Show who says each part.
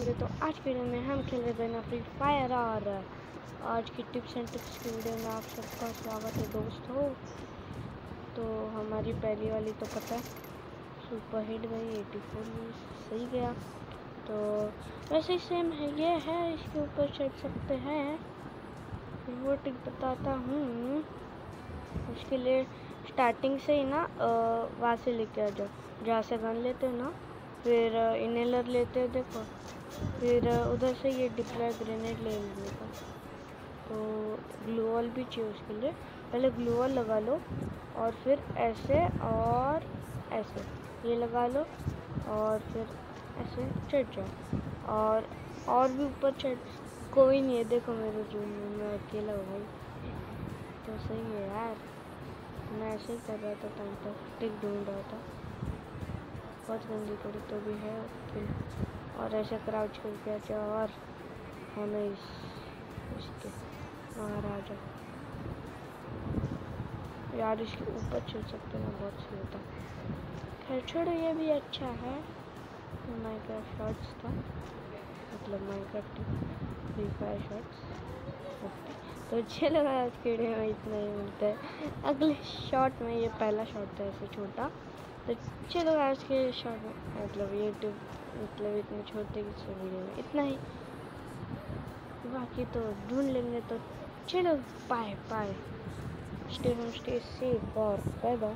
Speaker 1: होंगे। तो आज की वीडियो में हम खेल रहे हैं फ्री फायर, और आज की टिप्स एंड ट्रिक्स की वीडियो में आप सबका स्वागत है दोस्तों। तो हमारी पहली वाली तो पता है सुपर हिट गई, 84 सही गया। तो वैसे ही सेम है, ये है, इसके ऊपर चढ़ सकते हैं। वो टिक बताता हूँ। उसके लिए स्टार्टिंग से ही ना वहाँ से लेके आ जाओ, जहाँ से गन लेते हो ना, फिर इनहेलर लेते हो देखो, फिर उधर से ये डिप्लॉय ग्रेनेड ले लेने का। तो ग्लू वॉल भी चाहिए उसके लिए, पहले ग्लू वॉल लगा लो और फिर ऐसे और ऐसे ये लगा लो और फिर ऐसे चढ़ जाओ। और भी ऊपर चढ़, कोई नहीं है देखो मेरे रूम में, मैं अकेला हूँ भाई। तो सही है यार, मैं ऐसे ही कर रहा था टाइम पर, टिक ढूंढ रहा था। बहुत गंदी पड़ी तो भी है फिर, और ऐसे क्राउच करके आ जाओ और हमें इसके बाहर आ जाओ यार। इसके ऊपर चल सकते हैं, बहुत सही होता। खैर छोड़ो, ये भी अच्छा है। माइनक्राफ्ट शॉर्ट्स था, मतलब माइनक्राफ्ट फ्री फायर शॉर्ट्स। तो चलो आज के वीडियो में इतना ही, मिलता है अगले शॉट में। ये पहला शॉट था ऐसे छोटा। तो चलो आज के शॉट में, मतलब यूट्यूब, मतलब इतने छोटे वीडियो में इतना ही, बाकी तो ढूंढ लेंगे। तो चलो bye bye, stay home, stay safe और बाय बाय।